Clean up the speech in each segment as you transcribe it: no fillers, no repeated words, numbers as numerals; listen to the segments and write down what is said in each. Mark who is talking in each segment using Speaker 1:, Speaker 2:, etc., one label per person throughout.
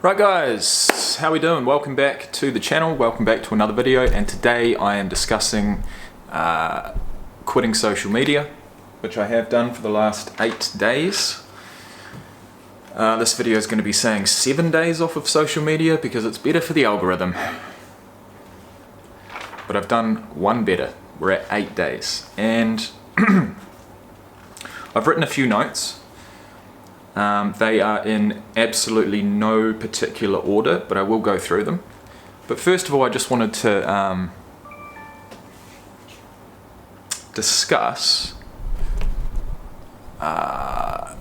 Speaker 1: Right guys, how we doing? Welcome back to the channel, welcome back to another video, and today I am discussing quitting social media, which I have done for the last 8 days. This video is going to be saying 7 days off of social media because it's better for the algorithm. But I've done one better. We're at 8 days, and I've written a few notes. They are in absolutely no particular order, but I will go through them. But first of all, I just wanted to discuss, I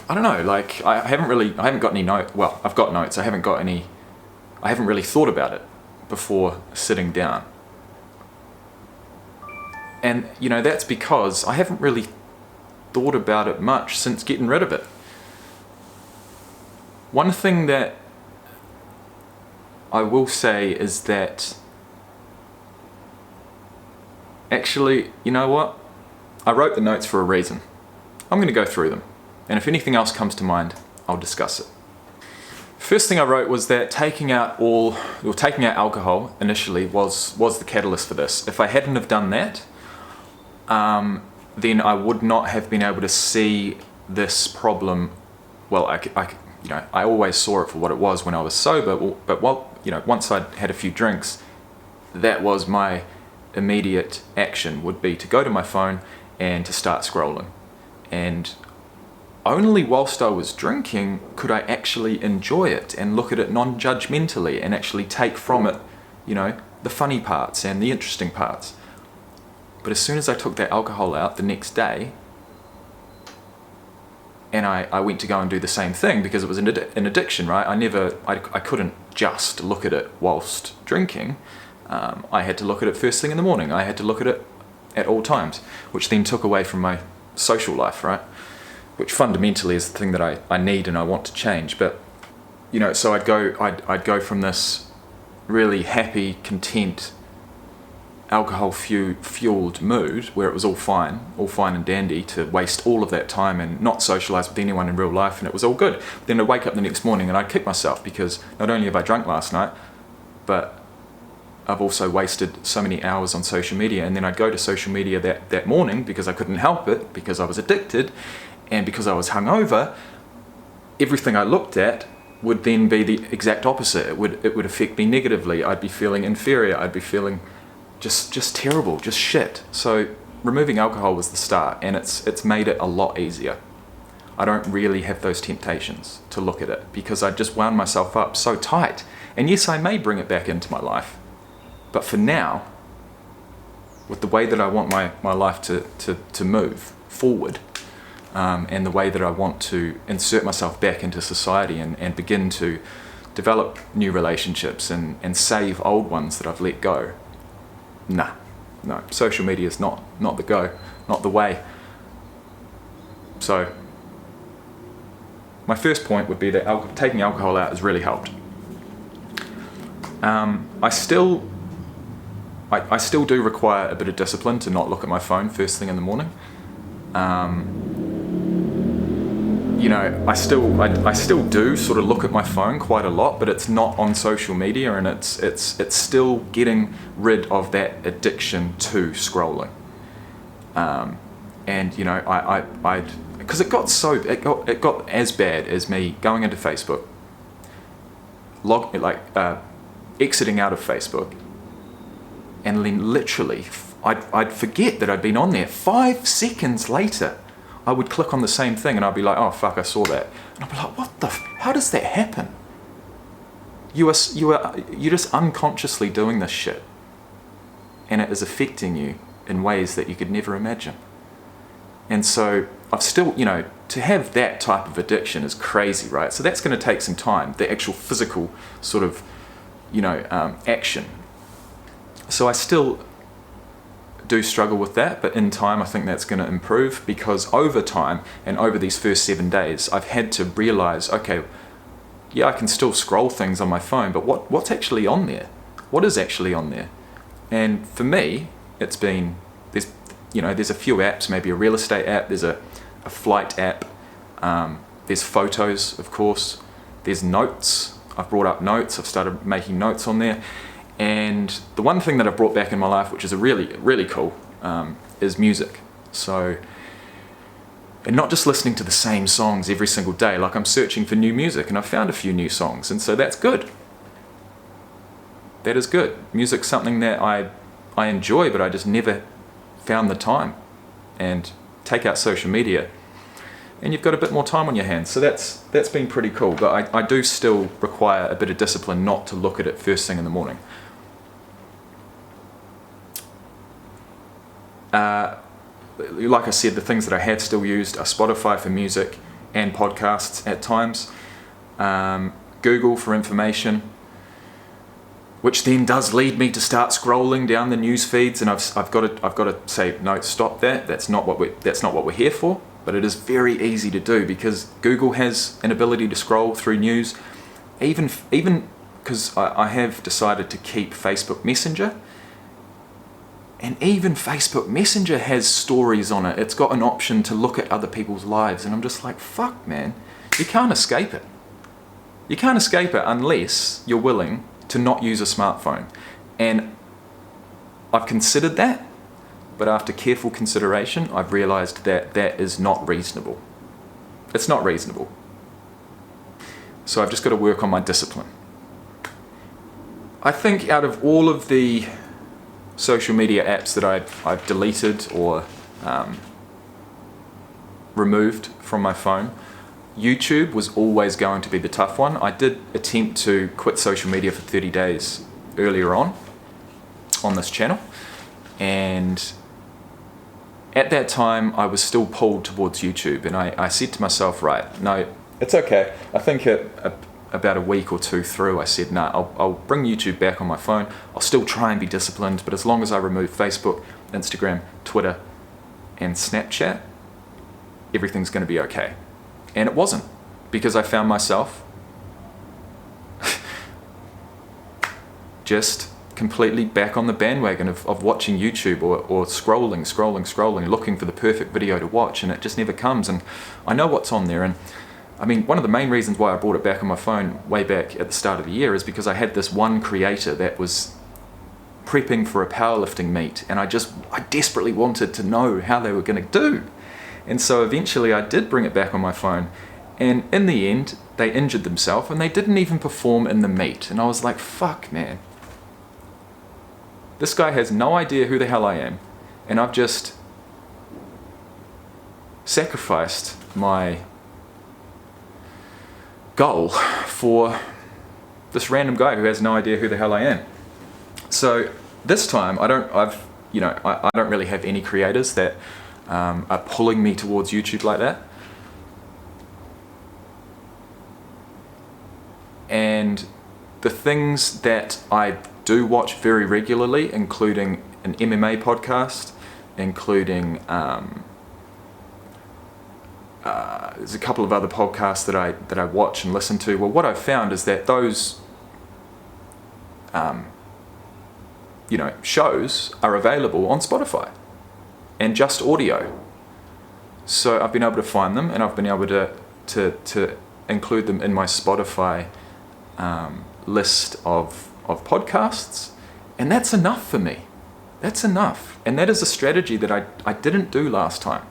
Speaker 1: don't know, like, I haven't got any notes. Well, I've got notes, I haven't really thought about it before sitting down. And, you know, that's because I haven't really thought about it much since getting rid of it. One thing that I will say is that, actually, you know what? I wrote the notes for a reason. I'm going to go through them, and if anything else comes to mind, I'll discuss it. First thing I wrote was that taking out alcohol initially was the catalyst for this. If I hadn't have done that, then I would not have been able to see this problem. Well, I always saw it for what it was when I was sober, but once I'd had a few drinks, that was my immediate action, would be to go to my phone and to start scrolling. And only whilst I was drinking could I actually enjoy it and look at it non-judgmentally and actually take from it, the funny parts and the interesting parts. But as soon as I took that alcohol out the next day, and I went to go and do the same thing because it was an addiction, right? I couldn't just look at it whilst drinking. I had to look at it first thing in the morning. I had to look at it at all times, which then took away from my social life, right? Which fundamentally is the thing that I need and I want to change. But, so I'd go from this really happy, content, alcohol-fueled mood where it was all fine and dandy, to waste all of that time and not socialise with anyone in real life, and it was all good. Then I'd wake up the next morning and I'd kick myself because not only have I drunk last night, but I've also wasted so many hours on social media. And then I'd go to social media that morning because I couldn't help it, because I was addicted and because I was hungover. Everything I looked at would then be the exact opposite. It would affect me negatively. I'd be feeling inferior. I'd be feeling just terrible, just shit. So removing alcohol was the start, and it's made it a lot easier. I don't really have those temptations to look at it because I just wound myself up so tight. And yes, I may bring it back into my life, but for now, with the way that I want my life to move forward, and the way that I want to insert myself back into society and begin to develop new relationships and save old ones that I've let go, no, social media is not the go, not the way. So my first point would be that taking alcohol out has really helped. I still do require a bit of discipline to not look at my phone first thing in the morning. I still do sort of look at my phone quite a lot, but it's not on social media, and it's still getting rid of that addiction to scrolling. Because it got as bad as me going into Facebook, exiting out of Facebook, and then literally I'd forget that I'd been on there. 5 seconds later, I would click on the same thing and I'd be like, oh fuck, I saw that. And I'd be like, how does that happen? You're just unconsciously doing this shit, and it is affecting you in ways that you could never imagine. And so I've still, to have that type of addiction is crazy, right? So that's going to take some time, the actual physical sort of, action. So I still do struggle with that, but in time I think that's going to improve, because over time and over these first 7 days I've had to realize, okay, yeah, I can still scroll things on my phone, but what's actually on there? What is actually on there? And for me, it's been, there's a few apps, maybe a real estate app, there's a flight app, there's photos, of course, there's notes. I've brought up notes. I've started making notes on there. And the one thing that I've brought back in my life, which is a really cool, is music. So, and not just listening to the same songs every single day, like I'm searching for new music, and I've found a few new songs, and so that's good. That is good. Music's something that I enjoy, but I just never found the time. And take out social media, and you've got a bit more time on your hands. So that's been pretty cool, but I do still require a bit of discipline not to look at it first thing in the morning. Like I said, the things that I have still used are Spotify for music and podcasts at times, Google for information, which then does lead me to start scrolling down the news feeds, and I've got to say, no, stop that. That's not what we're here for. But it is very easy to do because Google has an ability to scroll through news, even because I have decided to keep Facebook Messenger. And even Facebook Messenger has stories on it. It's got an option to look at other people's lives. And I'm just like, fuck, man. You can't escape it. You can't escape it unless you're willing to not use a smartphone. And I've considered that. But after careful consideration, I've realized that that is not reasonable. It's not reasonable. So I've just got to work on my discipline. I think out of all of the social media apps that I've deleted or removed from my phone, YouTube was always going to be the tough one. I did attempt to quit social media for 30 days earlier on this channel, and at that time I was still pulled towards YouTube, and I said to myself, right, no, it's okay. I think about a week or two through, I said, nah, I'll bring YouTube back on my phone. I'll still try and be disciplined, but as long as I remove Facebook, Instagram, Twitter, and Snapchat, everything's going to be okay. And it wasn't, because I found myself just completely back on the bandwagon of watching YouTube or scrolling, looking for the perfect video to watch, and it just never comes. And I know what's on there, and I mean, one of the main reasons why I brought it back on my phone way back at the start of the year is because I had this one creator that was prepping for a powerlifting meet, and I desperately wanted to know how they were going to do. And so eventually I did bring it back on my phone, and in the end they injured themselves and they didn't even perform in the meet. And I was like, fuck, man, this guy has no idea who the hell I am, and I've just sacrificed my goal for this random guy who has no idea who the hell I am. So this time I don't really have any creators that are pulling me towards YouTube like that. And the things that I do watch very regularly, including an MMA podcast, including there's a couple of other podcasts that I watch and listen to. Well, what I've found is that those shows are available on Spotify and just audio. So I've been able to find them, and I've been able to include them in my Spotify list of podcasts, and that's enough for me. That's enough, and that is a strategy that I didn't do last time.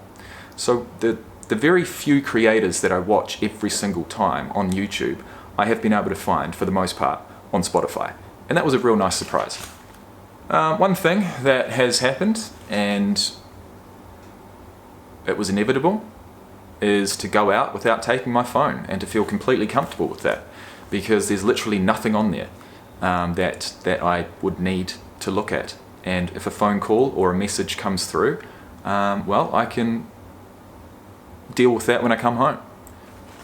Speaker 1: So the very few creators that I watch every single time on YouTube, I have been able to find, for the most part, on Spotify. And that was a real nice surprise. One thing that has happened, and it was inevitable, is to go out without taking my phone and to feel completely comfortable with that, because there's literally nothing on there that I would need to look at. And if a phone call or a message comes through, I can deal with that when I come home.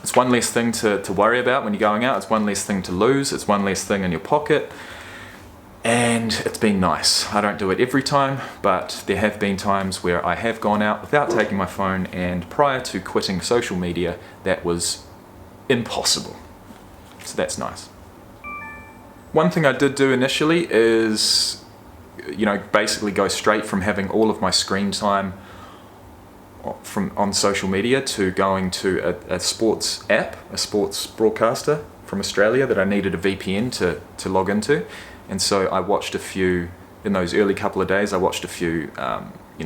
Speaker 1: It's one less thing to worry about when you're going out. It's one less thing to lose. It's one less thing in your pocket. And it's been nice. I don't do it every time, but there have been times where I have gone out without taking my phone, and prior to quitting social media, that was impossible. So that's nice. One thing I did do initially is, basically go straight from having all of my screen time on social media to going to a sports app, a sports broadcaster from Australia that I needed a VPN to log into. And so I watched a few, in those early couple of days, I watched a few,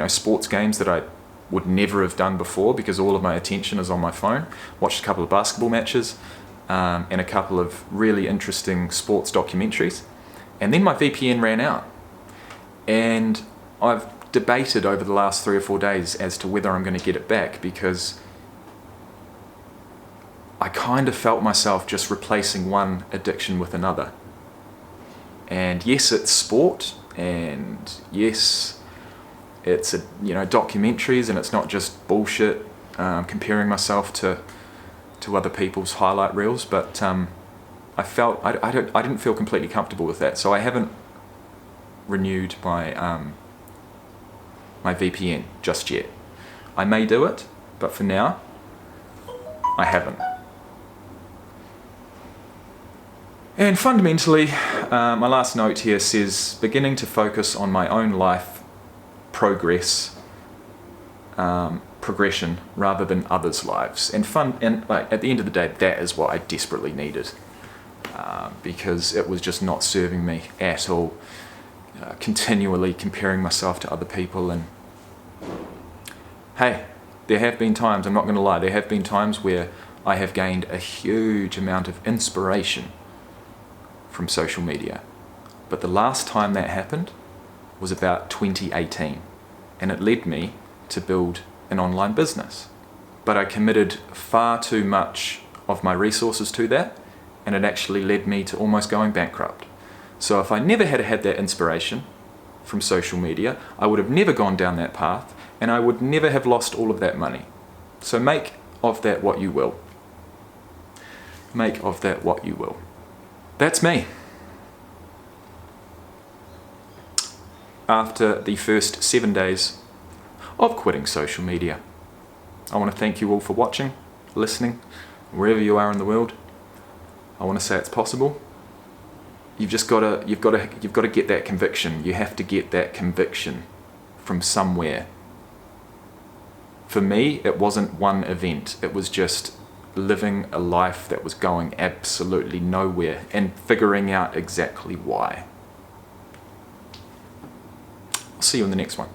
Speaker 1: sports games that I would never have done before because all of my attention is on my phone. Watched a couple of basketball matches and a couple of really interesting sports documentaries. And then my VPN ran out. And I've debated over the last 3 or 4 days as to whether I'm going to get it back, because I kind of felt myself just replacing one addiction with another. And yes, it's sport, and yes, it's documentaries, and it's not just bullshit comparing myself to other people's highlight reels, but I didn't feel completely comfortable with that, so I haven't renewed my my VPN just yet. I may do it, but for now, I haven't. And fundamentally, my last note here says, beginning to focus on my own life progression rather than others' lives. And at the end of the day, that is what I desperately needed, because it was just not serving me at all. Continually comparing myself to other people, and hey, there have been times, I'm not going to lie, there have been times where I have gained a huge amount of inspiration from social media. But the last time that happened was about 2018, and it led me to build an online business. But I committed far too much of my resources to that, and it actually led me to almost going bankrupt. So if I never had had that inspiration from social media, I would have never gone down that path, and I would never have lost all of that money. So make of that what you will. Make of that what you will. That's me. After the first 7 days of quitting social media, I want to thank you all for watching, listening, wherever you are in the world. I want to say it's possible. You've got to get that conviction. You have to get that conviction from somewhere. For me, it wasn't one event. It was just living a life that was going absolutely nowhere and figuring out exactly why. I'll see you in the next one.